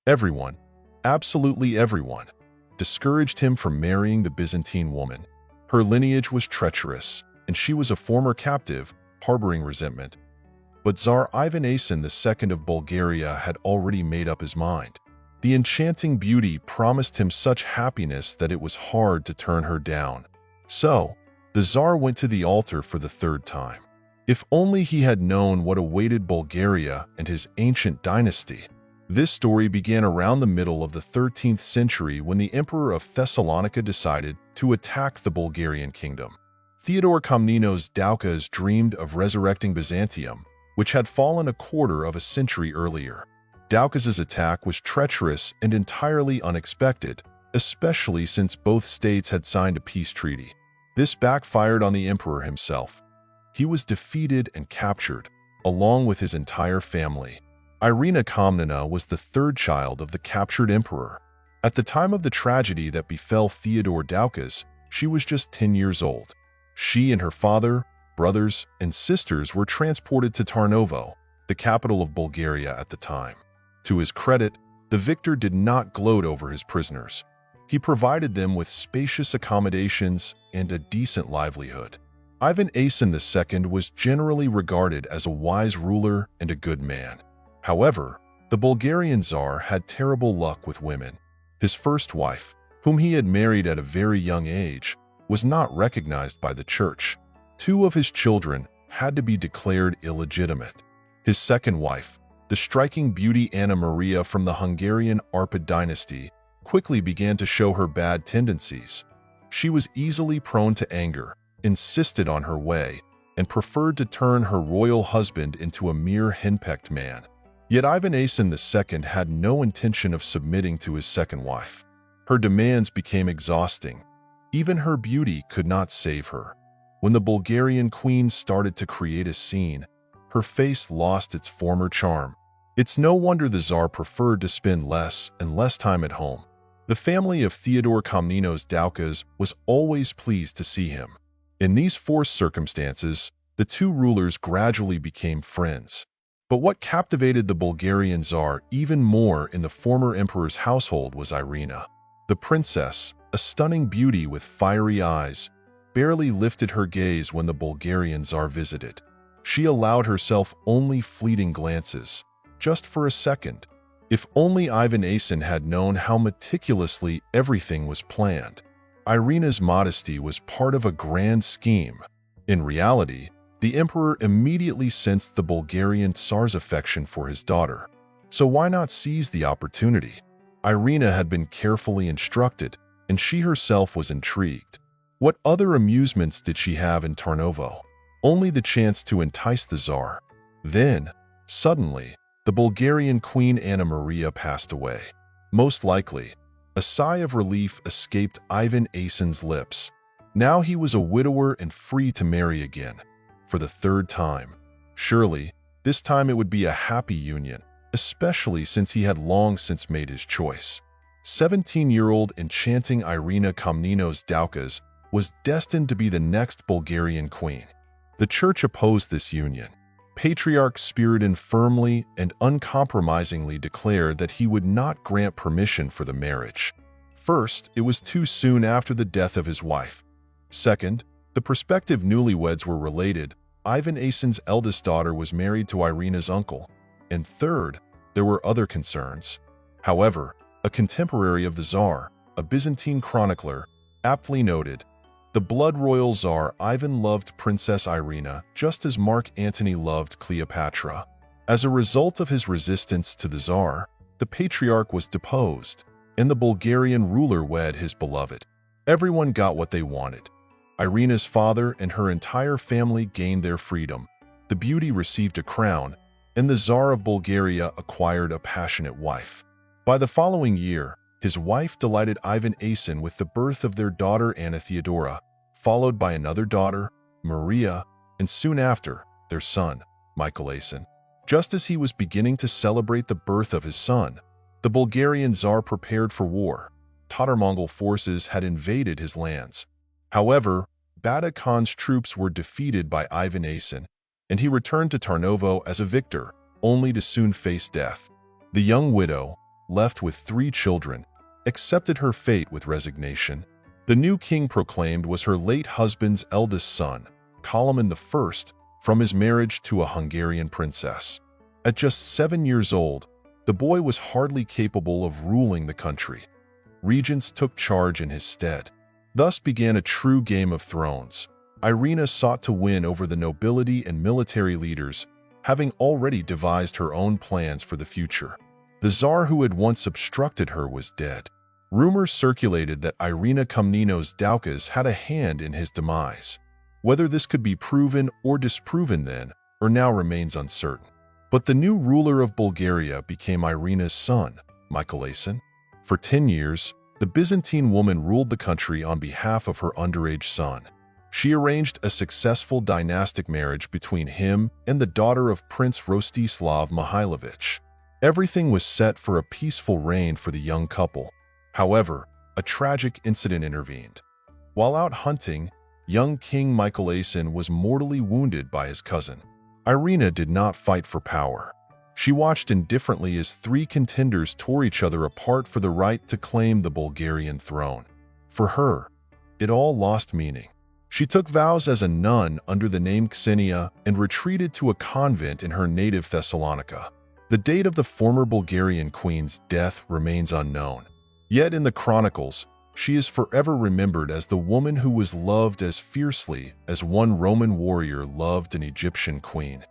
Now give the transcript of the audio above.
Everyone, absolutely everyone, discouraged him from marrying the Byzantine woman. Her lineage was treacherous, and she was a former captive, harboring resentment. But Tsar Ivan Asen II of Bulgaria had already made up his mind. The enchanting beauty promised him such happiness that it was hard to turn her down. So, the Tsar went to the altar for the third time. If only he had known what awaited Bulgaria and his ancient dynasty. This story began around the middle of the 13th century when the Emperor of Thessalonica decided to attack the Bulgarian kingdom. Theodore Komnenos Doukas dreamed of resurrecting Byzantium, which had fallen a quarter of a century earlier. Doukas's attack was treacherous and entirely unexpected, especially since both states had signed a peace treaty. This backfired on the emperor himself. He was defeated and captured, along with his entire family. Irina Komnena was the third child of the captured emperor. At the time of the tragedy that befell Theodore Doukas, she was just 10 years old. She and her father, brothers, and sisters were transported to Tarnovo, the capital of Bulgaria at the time. To his credit, the victor did not gloat over his prisoners. He provided them with spacious accommodations and a decent livelihood. Ivan Asen II was generally regarded as a wise ruler and a good man. However, the Bulgarian Tsar had terrible luck with women. His first wife, whom he had married at a very young age, was not recognized by the church. Two of his children had to be declared illegitimate. His second wife, the striking beauty Anna Maria from the Hungarian Arpad dynasty, quickly began to show her bad tendencies. She was easily prone to anger, insisted on her way, and preferred to turn her royal husband into a mere henpecked man. Yet Ivan Asen II had no intention of submitting to his second wife. Her demands became exhausting. Even her beauty could not save her. When the Bulgarian queen started to create a scene, her face lost its former charm. It's no wonder the Tsar preferred to spend less and less time at home. The family of Theodore Komnenos Doukas was always pleased to see him. In these forced circumstances, the two rulers gradually became friends. But what captivated the Bulgarian Tsar even more in the former emperor's household was Irina. The princess, a stunning beauty with fiery eyes, barely lifted her gaze when the Bulgarian Tsar visited. She allowed herself only fleeting glances, just for a second. If only Ivan Asen had known how meticulously everything was planned. Irina's modesty was part of a grand scheme. In reality, the emperor immediately sensed the Bulgarian Tsar's affection for his daughter. So why not seize the opportunity? Irina had been carefully instructed, and she herself was intrigued. What other amusements did she have in Tarnovo? Only the chance to entice the Tsar. Then, suddenly, the Bulgarian Queen Anna Maria passed away. Most likely, a sigh of relief escaped Ivan Asen's lips. Now he was a widower and free to marry again. For the third time. Surely, this time it would be a happy union, especially since he had long since made his choice. 17-year-old enchanting Irina Komnenos Doukas was destined to be the next Bulgarian queen. The church opposed this union. Patriarch Spiridon firmly and uncompromisingly declared that he would not grant permission for the marriage. First, it was too soon after the death of his wife. Second, the prospective newlyweds were related. Ivan Asen's eldest daughter was married to Irina's uncle. And third, there were other concerns. However, a contemporary of the Tsar, a Byzantine chronicler, aptly noted, "The blood royal Tsar Ivan loved Princess Irina just as Mark Antony loved Cleopatra." As a result of his resistance to the Tsar, the patriarch was deposed, and the Bulgarian ruler wed his beloved. Everyone got what they wanted. Irina's father and her entire family gained their freedom. The beauty received a crown, and the Tsar of Bulgaria acquired a passionate wife. By the following year, his wife delighted Ivan Asen with the birth of their daughter Anna Theodora, followed by another daughter, Maria, and soon after, their son, Michael Asen. Just as he was beginning to celebrate the birth of his son, the Bulgarian Tsar prepared for war. Tatar-Mongol forces had invaded his lands. However, Bada Khan's troops were defeated by Ivan Asen, and he returned to Tarnovo as a victor, only to soon face death. The young widow, left with 3 children, accepted her fate with resignation. The new king proclaimed was her late husband's eldest son, Kalaman I, from his marriage to a Hungarian princess. At just 7 years old, the boy was hardly capable of ruling the country. Regents took charge in his stead. Thus began a true Game of Thrones. Irina sought to win over the nobility and military leaders, having already devised her own plans for the future. The Tsar who had once obstructed her was dead. Rumors circulated that Irina Komnenos Doukas had a hand in his demise. Whether this could be proven or disproven then or now remains uncertain. But the new ruler of Bulgaria became Irina's son, Mykolaisin. For 10 years, the Byzantine woman ruled the country on behalf of her underage son. She arranged a successful dynastic marriage between him and the daughter of Prince Rostislav Mihailovich. Everything was set for a peaceful reign for the young couple. However, a tragic incident intervened. While out hunting, young King Mykolaisin was mortally wounded by his cousin. Irina did not fight for power. She watched indifferently as 3 contenders tore each other apart for the right to claim the Bulgarian throne. For her, it all lost meaning. She took vows as a nun under the name Ksenia and retreated to a convent in her native Thessalonica. The date of the former Bulgarian queen's death remains unknown. Yet in the chronicles, she is forever remembered as the woman who was loved as fiercely as one Roman warrior loved an Egyptian queen.